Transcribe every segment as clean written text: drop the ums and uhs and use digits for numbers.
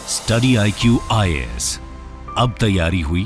Study IQ IAS, अब तैयारी हुई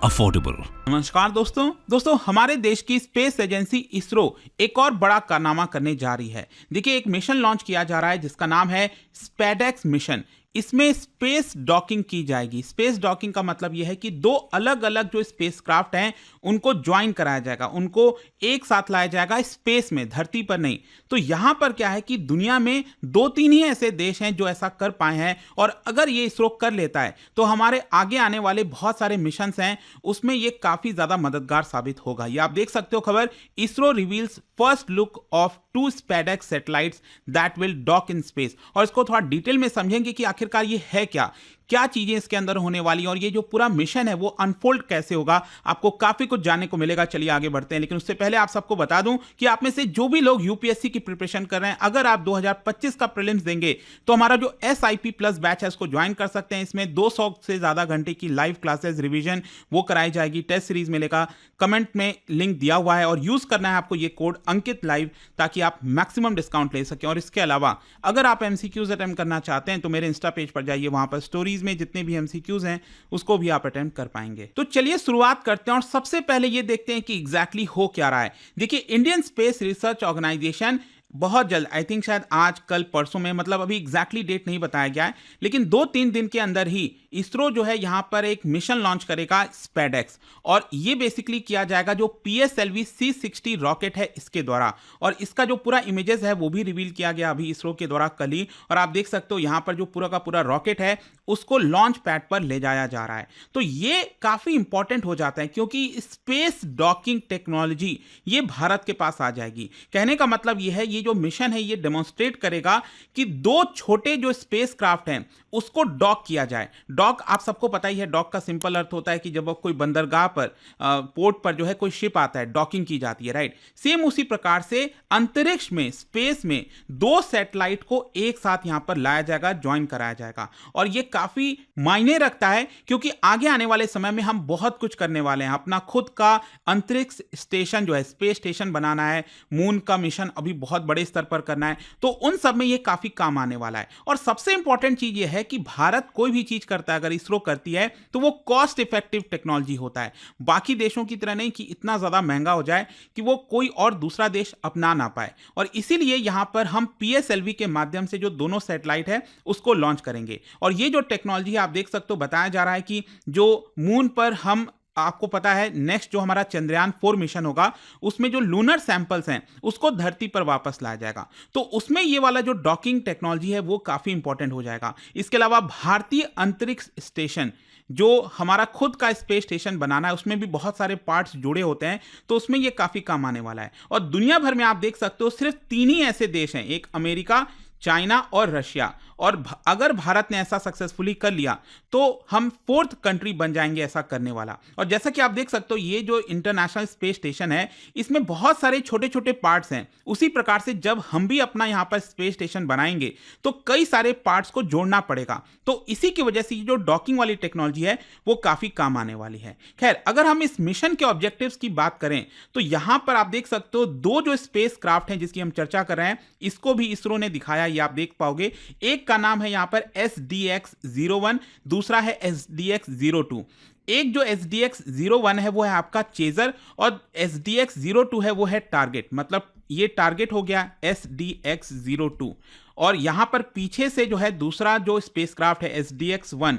अफोर्डेबल। नमस्कार दोस्तों हमारे देश की स्पेस एजेंसी इसरो एक और बड़ा कारनामा करने जा रही है। देखिए, एक मिशन लॉन्च किया जा रहा है जिसका नाम है स्पेडेक्स मिशन। इसमें स्पेस डॉकिंग की जाएगी। स्पेस डॉकिंग का मतलब यह है कि दो अलग अलग जो स्पेसक्राफ्ट हैं उनको ज्वाइन कराया जाएगा, उनको एक साथ लाया जाएगा स्पेस में, धरती पर नहीं। तो यहां पर क्या है कि दुनिया में 2-3 ही ऐसे देश हैं जो ऐसा कर पाए हैं, और अगर ये इसरो कर लेता है तो हमारे आगे आने वाले बहुत सारे मिशन हैं उसमें ये काफी ज्यादा मददगार साबित होगा। ये आप देख सकते हो खबर, ISRO reveals first look of 2 SpaDeX satellites that will dock in space. और इसको थोड़ा डिटेल में समझेंगे कि आखिरकार ये है क्या चीजें इसके अंदर होने वाली हैं, और ये जो पूरा मिशन है वो अनफोल्ड कैसे होगा। आपको काफी कुछ जानने को मिलेगा। चलिए आगे बढ़ते हैं, लेकिन उससे पहले आप सबको बता दूं कि आप में से जो भी लोग यूपीएससी की प्रिपरेशन कर रहे हैं, अगर आप 2025 का प्रीलिम्स देंगे तो हमारा जो SIP प्लस बैच है उसको ज्वाइन कर सकते हैं। इसमें 200 से ज्यादा घंटे की लाइव क्लासेस, रिवीजन वो कराई जाएगी, टेस्ट सीरीज मिलेगा। कमेंट में लिंक दिया हुआ है, और यूज करना है आपको ये कोड अंकित लाइव, ताकि आप मैक्सिमम डिस्काउंट ले सकें। और इसके अलावा अगर आप MCQs अटेम्प्ट करना चाहते हैं तो मेरे इंस्टा पेज पर जाइए, वहां पर स्टोरीज में जितने भी MCQs हैं उसको भी आप अटेम्प्ट कर पाएंगे। तो चलिए शुरुआत करते हैं, और सबसे पहले ये देखते हैं कि एग्जैक्टली हो क्या रहा है। देखिए, इंडियन स्पेस रिसर्च ऑर्गेनाइजेशन बहुत जल्द, आई थिंक शायद आज कल परसों में, मतलब अभी एग्जैक्टली डेट नहीं बताया गया है, लेकिन 2-3 दिन के अंदर ही इसरो जो है यहां पर एक मिशन लॉन्च करेगा स्पेडेक्स। और ये बेसिकली किया जाएगा जो PSLV C60 रॉकेट है इसके द्वारा। और इसका जो पूरा इमेजेस है वो भी रिवील किया गया अभी इसरो के द्वारा कल ही। और आप देख सकते हो यहां पर जो पूरा का पूरा रॉकेट है उसको लॉन्च पैड पर ले जाया जा रहा है। तो ये काफी इंपॉर्टेंट हो जाता है, क्योंकि स्पेस डॉकिंग टेक्नोलॉजी ये भारत के पास आ जाएगी। कहने का मतलब ये है, ये जो मिशन है ये डेमोन्स्ट्रेट करेगा कि 2 छोटे जो स्पेस क्राफ्ट हैं उसको डॉक किया जाए। डॉक आप सबको पता ही है, डॉक का सिंपल अर्थ होता है कि जब कोई बंदरगाह पर, पोर्ट पर जो है कोई शिप आता है, डॉकिंग की जाती है, राइट। सेम उसी प्रकार से अंतरिक्ष में, स्पेस में 2 सैटेलाइट को एक साथ यहां पर लाया जाएगा, ज्वाइन कराया जाएगा। और ये काफी मायने रखता है, क्योंकि आगे आने वाले समय में हम बहुत कुछ करने वाले हैं। अपना खुद का अंतरिक्ष स्टेशन जो है, स्पेस स्टेशन बनाना है, मून का मिशन अभी बहुत बड़े स्तर पर करना है, तो उन सब में ये काफी काम आने वाला है। और सबसे इंपॉर्टेंट चीज ये है कि भारत कोई भी चीज करता है, अगर इसरो करती है तो वो कॉस्ट इफेक्टिव टेक्नोलॉजी होता है। बाकी देशों की तरह नहीं कि इतना ज्यादा महंगा हो जाए कि वो कोई और दूसरा देश अपना ना पाए। और इसीलिए यहां पर हम PSLV के माध्यम से जो दोनों सैटेलाइट है उसको लॉन्च करेंगे। और ये जो टेक्नोलॉजी आप देख सकते हो, बताया जा रहा है कि जो मून पर हम, आपको पता है नेक्स्ट जो हमारा चंद्रयान 4 मिशन होगा उसमें जो लूनर सैंपल्स हैं उसको धरती पर वापस लाया जाएगा। तो उसमें ये वाला जो डॉकिंग टेक्नोलॉजी है वो काफी इंपॉर्टेंट हो जाएगा। इसके अलावा भारतीय अंतरिक्ष स्टेशन, जो हमारा खुद का स्पेस स्टेशन बनाना है, उसमें भी बहुत सारे पार्ट्स जुड़े होते हैं, तो उसमें ये काफी काम आने वाला है। और दुनिया भर में आप देख सकते हो सिर्फ 3 ही ऐसे देश हैं, एक अमेरिका, चाइना और रशिया। और अगर भारत ने ऐसा सक्सेसफुली कर लिया तो हम 4th कंट्री बन जाएंगे ऐसा करने वाला। और जैसा कि आप देख सकते हो, ये जो इंटरनेशनल स्पेस स्टेशन है इसमें बहुत सारे छोटे छोटे पार्ट्स हैं। उसी प्रकार से जब हम भी अपना यहाँ पर स्पेस स्टेशन बनाएंगे तो कई सारे पार्ट्स को जोड़ना पड़ेगा। तो इसी की वजह से जो डॉकिंग वाली टेक्नोलॉजी है वो काफी काम आने वाली है। खैर, अगर हम इस मिशन के ऑब्जेक्टिव्स की बात करें तो यहां पर आप देख सकते हो 2 जो स्पेस क्राफ्ट हैं जिसकी हम चर्चा कर रहे हैं, इसको भी इसरो ने दिखाया, ये आप देख पाओगे। एक का नाम है यहां पर SDX-01, दूसरा है SDX-02। एक जो SDX-01 है वो है आपका चेजर, और SDX-02 है वो है टारगेट। मतलब ये टारगेट हो गया SDX-02। और यहां पर पीछे से जो है दूसरा जो स्पेसक्राफ्ट है SDX-1,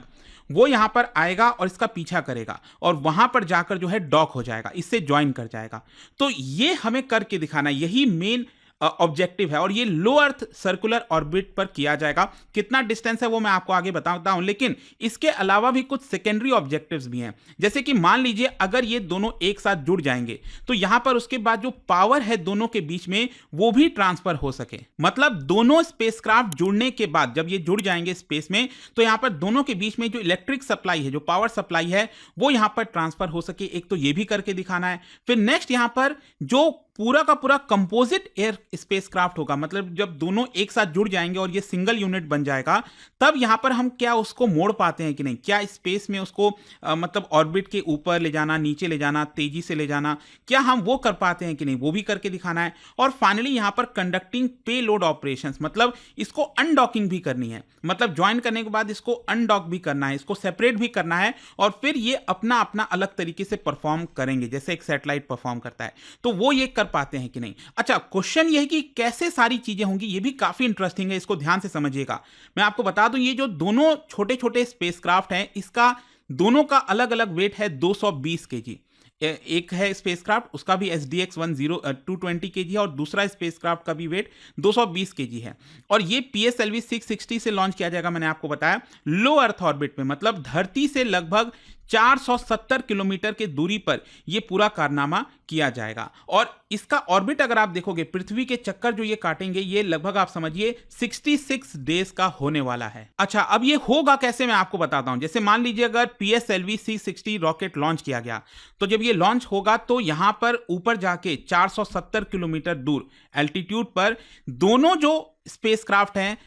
वो यहां पर आएगा और इसका पीछा करेगा, और वहां पर जाकर जो है डॉक हो जाएगा, इससे ज्वाइन कर जाएगा। तो ये हमें करके दिखाना, यही मेन ऑब्जेक्टिव है। और ये लो अर्थ सर्कुलर ऑर्बिट पर किया जाएगा। कितना डिस्टेंस है वो मैं आपको आगे बताता हूं, लेकिन इसके अलावा भी कुछ सेकेंडरी ऑब्जेक्टिव्स भी हैं। जैसे कि मान लीजिए अगर ये दोनों एक साथ जुड़ जाएंगे तो यहां पर उसके बाद जो पावर है दोनों के बीच में वो भी ट्रांसफर हो सके। मतलब दोनों स्पेसक्राफ्ट जुड़ने के बाद जब ये जुड़ जाएंगे स्पेस में, तो यहां पर दोनों के बीच में जो इलेक्ट्रिक सप्लाई है, जो पावर सप्लाई है, वो यहां पर ट्रांसफर हो सके। एक तो ये भी करके दिखाना है। फिर नेक्स्ट यहां पर जो पूरा का पूरा कंपोजिट एयर स्पेसक्राफ्ट होगा, मतलब जब दोनों एक साथ जुड़ जाएंगे और ये सिंगल यूनिट बन जाएगा, तब यहां पर हम क्या उसको मोड़ पाते हैं कि नहीं, क्या स्पेस में उसको मतलब ऑर्बिट के ऊपर ले जाना, नीचे ले जाना, तेजी से ले जाना, क्या हम वो कर पाते हैं कि नहीं, वो भी करके दिखाना है। और फाइनली यहां पर कंडक्टिंग पेलोड ऑपरेशंस, मतलब इसको अनडॉकिंग भी करनी है, मतलब ज्वाइन करने के बाद इसको अनडॉक भी करना है, इसको सेपरेट भी करना है, और फिर ये अपना अपना अलग तरीके से परफॉर्म करेंगे जैसे एक सैटेलाइट परफॉर्म करता है। तो वो ये कर पाते हैं कि नहीं। अच्छा, क्वेश्चन ये है कि कैसे सारी चीजें होंगी, ये भी काफी इंटरेस्टिंग है, इसको ध्यान से समझिएगा। मैं आपको बता दूं, ये जो दोनों छोटे छोटे स्पेसक्राफ्ट हैं, इसका दोनों का अलग अलग वेट है 220 केजी। एक है स्पेसक्राफ्ट, उसका भी SDX 220 केजी है, और दूसरा स्पेसक्राफ्ट का भी वेट 220 केजी है। और ये PSLV 660 से लॉन्च किया जाएगा, मैंने आपको बताया, लो अर्थ ऑर्बिट में, मतलब धरती से लगभग 470 किलोमीटर की दूरी पर यह पूरा कारनामा किया जाएगा। और इसका ऑर्बिट अगर आप देखोगे, पृथ्वी के चक्कर जो ये काटेंगे, ये लगभग आप समझिए 66 डेज का होने वाला है। अच्छा, अब ये होगा कैसे, मैं आपको बताता हूं। जैसे मान लीजिए अगर PSLV 660 रॉकेट लॉन्च किया गया, तो जब ये लॉन्च होगा तो यहां पर ऊपर जाके 470 किलोमीटर दूर एल्टीट्यूड पर दोनों जो स्पेसक्राफ्ट हैं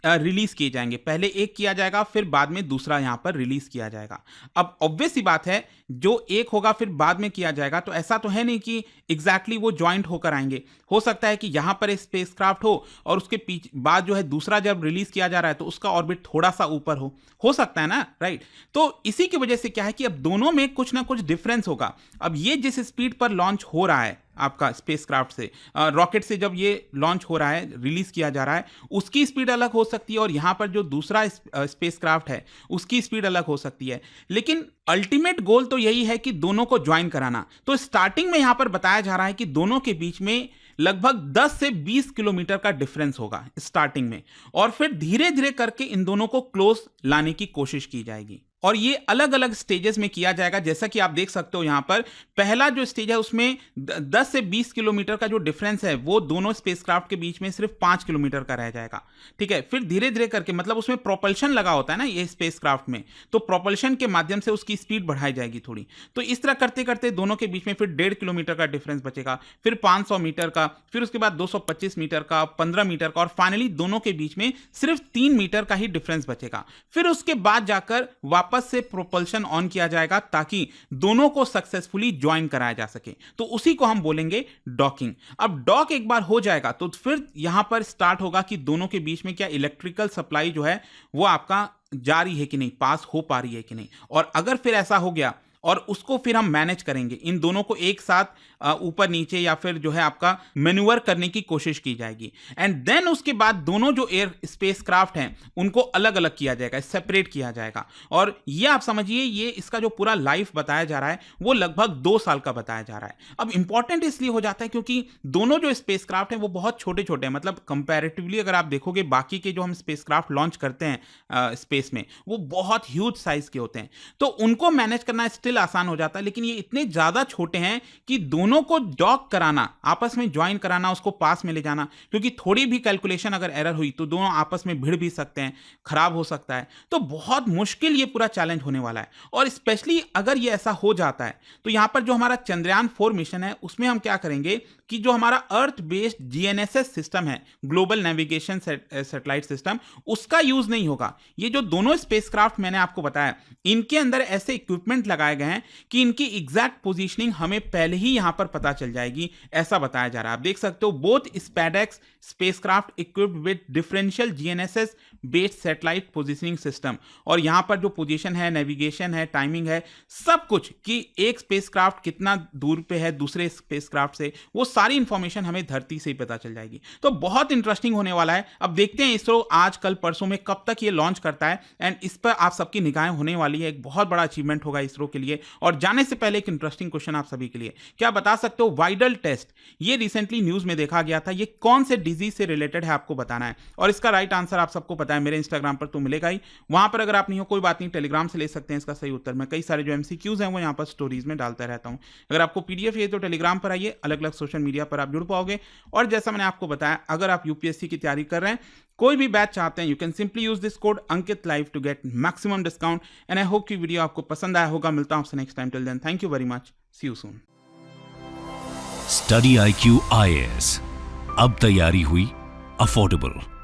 रिलीज किए जाएंगे। पहले एक किया जाएगा, फिर बाद में दूसरा यहां पर रिलीज किया जाएगा। अब ऑब्वियस सी बात है, जो एक होगा फिर बाद में किया जाएगा, तो ऐसा तो है नहीं कि एग्जैक्टली वो ज्वाइंट होकर आएंगे। हो सकता है कि यहां पर स्पेसक्राफ्ट हो और उसके पीछे बाद जो है दूसरा जब रिलीज किया जा रहा है तो उसका ऑर्बिट थोड़ा सा ऊपर हो सकता है ना, राइट। तो इसी की वजह से क्या है कि अब दोनों में कुछ ना कुछ डिफरेंस होगा। अब ये जिस स्पीड पर लॉन्च हो रहा है आपका स्पेसक्राफ्ट से, रॉकेट से जब ये लॉन्च हो रहा है, रिलीज किया जा रहा है, उसकी स्पीड अलग हो सकती है, और यहां पर जो दूसरा स्पेसक्राफ्ट है उसकी स्पीड अलग हो सकती है। लेकिन अल्टीमेट गोल तो यही है कि दोनों को ज्वाइन कराना। तो स्टार्टिंग में यहां पर बताया जा रहा है कि दोनों के बीच में लगभग 10 से 20 किलोमीटर का डिफरेंस होगा स्टार्टिंग में, और फिर धीरे धीरे करके इन दोनों को क्लोज लाने की कोशिश की जाएगी। और ये अलग अलग स्टेजेस में किया जाएगा, जैसा कि आप देख सकते हो यहां पर पहला जो स्टेज है उसमें 10 से 20 किलोमीटर का जो डिफरेंस है वो दोनों स्पेसक्राफ्ट के बीच में सिर्फ 5 किलोमीटर का रह जाएगा, ठीक है। फिर धीरे धीरे करके, मतलब उसमें प्रोपल्शन लगा होता है ना ये स्पेसक्राफ्ट में, तो प्रोपल्शन के माध्यम से उसकी स्पीड बढ़ाई जाएगी थोड़ी। तो इस तरह करते करते दोनों के बीच में फिर 1.5 किलोमीटर का डिफरेंस बचेगा, फिर 500 मीटर का, फिर उसके बाद 225 मीटर का, 15 मीटर का, और फाइनली दोनों के बीच में सिर्फ 3 मीटर का ही डिफरेंस बचेगा। फिर उसके बाद जाकर वापस से प्रोपल्शन ऑन किया जाएगा ताकि दोनों को सक्सेसफुली ज्वाइन कराया जा सके। तो उसी को हम बोलेंगे डॉकिंग। अब डॉक एक बार हो जाएगा तो फिर यहां पर स्टार्ट होगा कि दोनों के बीच में क्या इलेक्ट्रिकल सप्लाई जो है वो आपका जारी है कि नहीं, पास हो पा रही है कि नहीं। और अगर फिर ऐसा हो गया और उसको फिर हम मैनेज करेंगे, इन दोनों को एक साथ ऊपर नीचे या फिर जो है आपका मैन्यूवर करने की कोशिश की जाएगी। एंड देन उसके बाद दोनों जो एयर स्पेसक्राफ्ट हैं उनको अलग अलग किया जाएगा, सेपरेट किया जाएगा। और ये आप समझिए, ये इसका जो पूरा लाइफ बताया जा रहा है वो लगभग 2 साल का बताया जा रहा है। अब इंपॉर्टेंट इसलिए हो जाता है क्योंकि दोनों जो स्पेसक्राफ्ट हैं वो बहुत छोटे छोटे हैं, मतलब कंपैरेटिवली अगर आप देखोगे बाकी के जो हम स्पेसक्राफ्ट लॉन्च करते हैं स्पेस में, वो बहुत ह्यूज साइज के होते हैं, तो उनको मैनेज करना स्टिल आसान हो जाता है। लेकिन ये इतने ज्यादा छोटे हैं कि दोनों को डॉक कराना, आपस में ज्वाइन कराना, उसको पास में ले जाना, क्योंकि थोड़ी भी कैलकुलेशन अगर एरर हुई तो दोनों आपस में भिड़ भी सकते हैं, खराब हो सकता है। तो बहुत मुश्किल ये पूरा चैलेंज होने वाला है। और स्पेशली अगर ये ऐसा हो जाता है तो यहां पर जो हमारा चंद्रयान 4 मिशन है उसमें हम क्या करेंगे कि जो हमारा अर्थ बेस्ड GNSS सिस्टम है, ग्लोबल नेविगेशन सैटेलाइट सिस्टम, उसका यूज नहीं होगा। ये जो दोनों स्पेसक्राफ्ट मैंने आपको बताया, इनके अंदर ऐसे इक्विपमेंट लगाए गए हैं कि इनकी एग्जैक्ट पोजीशनिंग हमें पहले ही यहां पर पता चल जाएगी, ऐसा बताया जा रहा है। आप देख सकते हो both SpaDeX spacecraft equipped with differential GNSS based satellite positioning system. और यहां पर जो पोजीशन है, नेविगेशन है, टाइमिंग है, सब कुछ कि एक स्पेसक्राफ्ट कितना दूर पे है दूसरे स्पेसक्राफ्ट से, वो सारी इंफॉर्मेशन हमें धरती से ही पता चल जाएगी। तो बहुत इंटरेस्टिंग होने वाला है। अब देखते हैं इसरो आज कल परसों में कब तक ये लॉन्च करता है, एंड इस पर आप सबकी निगाहें होने वाली है। एक बहुत बड़ा अचीवमेंट होगा इसरो के लिए। और जाने से पहले एक इंटरेस्टिंग क्वेश्चन आप सभी के लिए, क्या बता सकते हो वाइडल टेस्ट, ये रिसेंटली न्यूज में देखा गया था, ये कौन से डिजीज से रिलेटेड है आपको बताना है। और इसका राइट आंसर आप सबको पता है, मेरे इंस्टाग्राम पर तो मिलेगा ही। वहां पर अगर आप नहीं हो कोई बात नहीं, टेलीग्राम से ले सकते हैं इसका सही उत्तर। मैं कई सारे जो MCQs हैं वो यहाँ पर स्टोरीज में डालता रहता हूं। अगर आपको PDF चाहिए तो टेलीग्राम पर आइए, अलग अलग सोशल मीडिया पर आप जुड़ पाओगे। और जैसा मैंने आपको बताया, अगर आप UPSC की तैयारी कर रहे हैं, कोई भी बैच चाहते हैं, you can simply use this code Ankit live to get maximum discount. And I hope कि वीडियो आपको पसंद आया होगा। मिलता हूं आपसे next time. Till then, thank you very much, see you soon. Study IQ IAS, अब तैयारी हुई अफोर्डेबल।